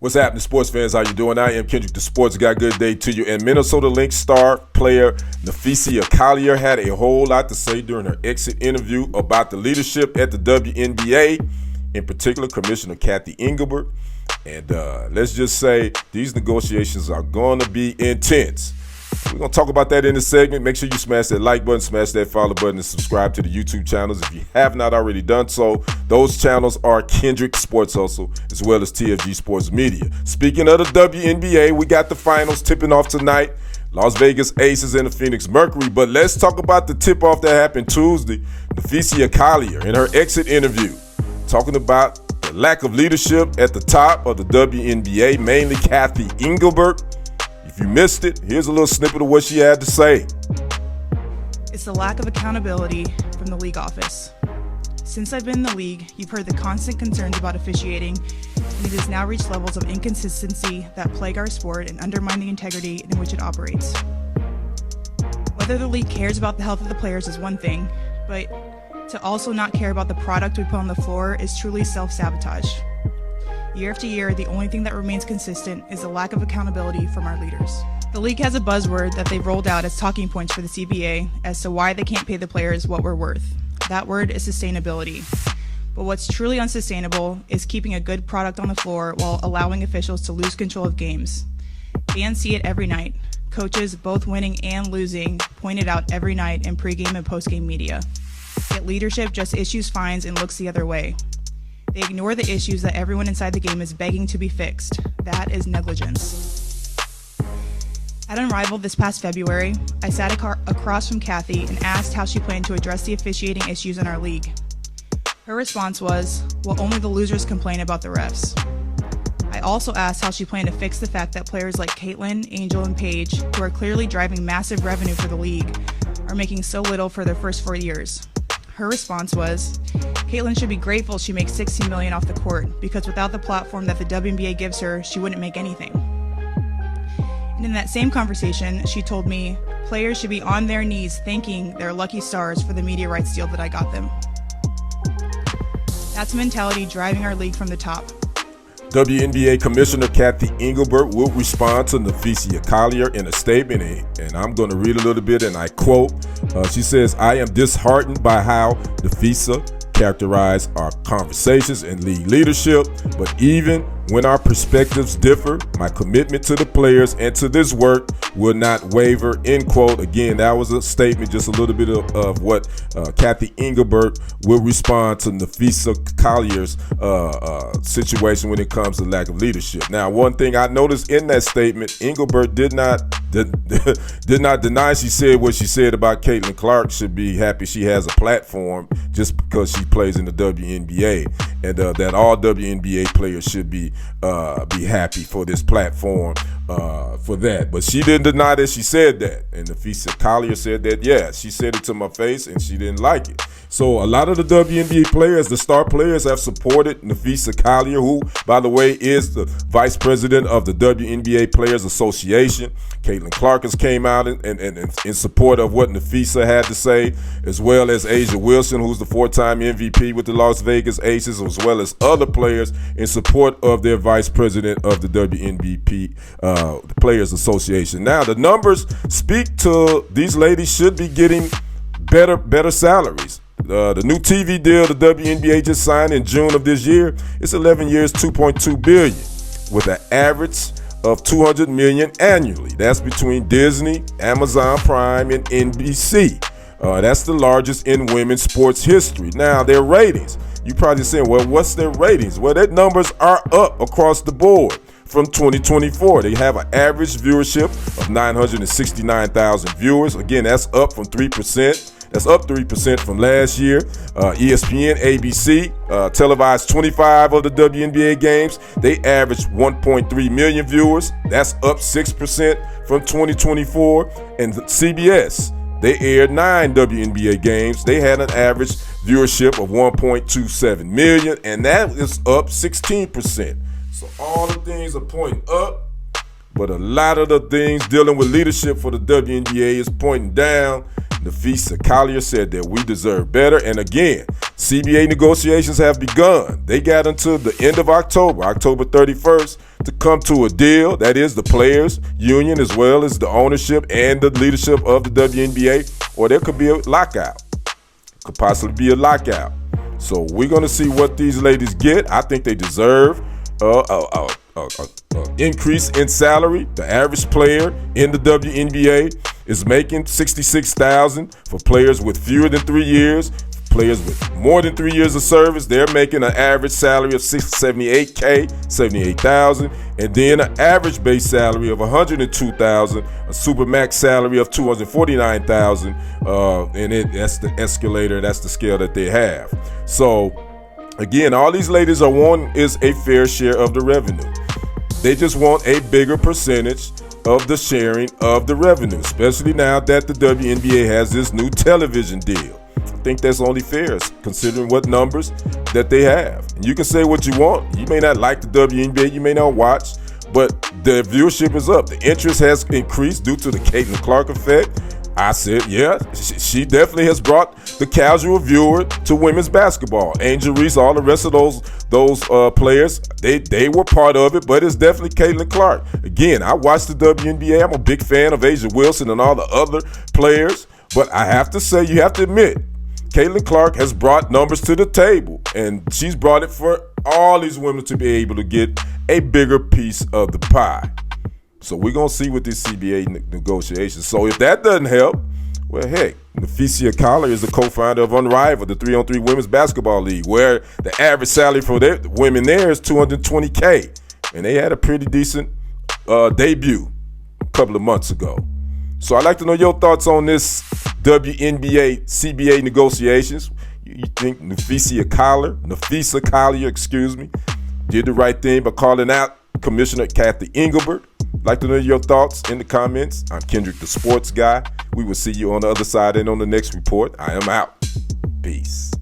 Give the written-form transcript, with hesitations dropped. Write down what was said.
What's happening, sports fans? How you doing? I am Kendrick, the sports guy. Good day to you. And Minnesota Lynx star player Napheesa Collier had a whole lot to say during her exit interview about the leadership at the WNBA, in particular Commissioner Cathy Englebert. And let's just say these negotiations are going to be intense. We're going to talk about that in this segment. Make sure you smash that like button, smash that follow button, and subscribe to the YouTube channels if you have not already done so. Those channels are Kendrick Sports Hustle as well as TFG Sports Media. Speaking of the WNBA, we got the finals tipping off tonight. Las Vegas Aces and the Phoenix Mercury. But let's talk about the tip-off that happened Tuesday. Napheesa Collier in her exit interview talking about the lack of leadership at the top of the WNBA, mainly Cathy Englebert. If you missed it, here's a little snippet of what she had to say. It's the lack of accountability from the league office. Since I've been in the league, you've heard the constant concerns about officiating, and it has now reached levels of inconsistency that plague our sport and undermine the integrity in which it operates. Whether the league cares about the health of the players is one thing, but to also not care about the product we put on the floor is truly self-sabotage. Year after year, the only thing that remains consistent is the lack of accountability from our leaders. The league has a buzzword that they've rolled out as talking points for the CBA as to why they can't pay the players what we're worth. That word is sustainability. But what's truly unsustainable is keeping a good product on the floor while allowing officials to lose control of games. Fans see it every night. Coaches, both winning and losing, point it out every night in pregame and postgame media. Yet leadership just issues fines and looks the other way. They ignore the issues that everyone inside the game is begging to be fixed. That is negligence. At Unrivaled this past February, I sat across from Cathy and asked how she planned to address the officiating issues in our league. Her response was, well, only the losers complain about the refs. I also asked how she planned to fix the fact that players like Caitlin, Angel, and Paige, who are clearly driving massive revenue for the league, are making so little for their first 4 years. Her response was, Caitlin should be grateful she makes $16 million off the court, because without the platform that the WNBA gives her, she wouldn't make anything. And in that same conversation, she told me, players should be on their knees thanking their lucky stars for the media rights deal that I got them. That's mentality driving our league from the top. WNBA Commissioner Cathy Englebert will respond to Napheesa Collier in a statement, and I'm going to read a little bit, and I quote. She says, I am disheartened by how Napheesa characterized our conversations and league leadership, but even when our perspectives differ, my commitment to the players and to this work will not waver, end quote. Again, that was a statement, just a little bit of what Cathy Englebert will respond to Napheesa Collier's situation when it comes to lack of leadership. Now, one thing I noticed in that statement, Englebert did not deny she said what she said about Caitlin Clark should be happy she has a platform just because she plays in the WNBA, and that all WNBA players should be happy for this platform for that. But she didn't deny that she said that, and Napheesa Collier said that, yeah, she said it to my face and she didn't like it. So a lot of the WNBA players, the star players, have supported Napheesa Collier, who, by the way, is the vice president of the WNBA Players Association. Caitlin Clark has came out in support of what Napheesa had to say, as well as A'ja Wilson, who's the 4-time MVP with the Las Vegas Aces, as well as other players in support of their vice president of the WNBA the Players Association. Now, the numbers speak to these ladies should be getting better salaries. The new TV deal the WNBA just signed in June of this year, it's 11 years, $2.2 billion, with an average of $200 million annually. That's between Disney, Amazon Prime, and NBC. That's the largest in women's sports history. Now, their ratings, you probably saying, well, what's their ratings? Well, their numbers are up across the board from 2024. They have an average viewership of 969,000 viewers. Again, that's up from 3%. That's up 3% from last year. ESPN, ABC televised 25 of the WNBA games. They averaged 1.3 million viewers. That's up 6% from 2024. And CBS, they aired 9 WNBA games. They had an average viewership of 1.27 million, and that is up 16%. So all the things are pointing up, but a lot of the things dealing with leadership for the WNBA is pointing down. Napheesa Collier said that we deserve better. And again, CBA negotiations have begun. They got until the end of October 31st, to come to a deal, that is the players union as well as the ownership and the leadership of the WNBA, or there could be a lockout. Could possibly be a lockout. So we're going to see what these ladies get. I think they deserve increase in salary. The average player in the WNBA is making $66,000 for players with fewer than 3 years. Players with more than 3 years of service, they're making an average salary of $78,000, and then an average base salary of $102,000, a supermax salary of $249,000, and that's the escalator, that's the scale that they have. So again, all these ladies are wanting is a fair share of the revenue. They just want a bigger percentage of the sharing of the revenue, especially now that the WNBA has this new television deal. I think that's only fair, considering what numbers that they have. And you can say what you want. You may not like the WNBA, you may not watch, but the viewership is up. The interest has increased due to the Caitlin Clark effect. I said, yeah, she definitely has brought the casual viewer to women's basketball. Angel Reese, all the rest of those players, they were part of it, but it's definitely Caitlin Clark. Again, I watch the WNBA. I'm a big fan of Asia Wilson and all the other players, but I have to say, you have to admit, Caitlin Clark has brought numbers to the table, and she's brought it for all these women to be able to get a bigger piece of the pie. So we're going to see with these CBA negotiations. So if that doesn't help, well, heck, Napheesa Collier is the co-founder of Unrivaled, the 3-on-3 women's basketball league, where the average salary for their women there is $220K. And they had a pretty decent debut a couple of months ago. So I'd like to know your thoughts on this WNBA CBA negotiations. You think Napheesa Collier, did the right thing by calling out Commissioner Cathy Englebert? I'd like to know your thoughts in the comments. I'm Kendrick, the sports guy. We will see you on the other side and on the next report. I am out. Peace.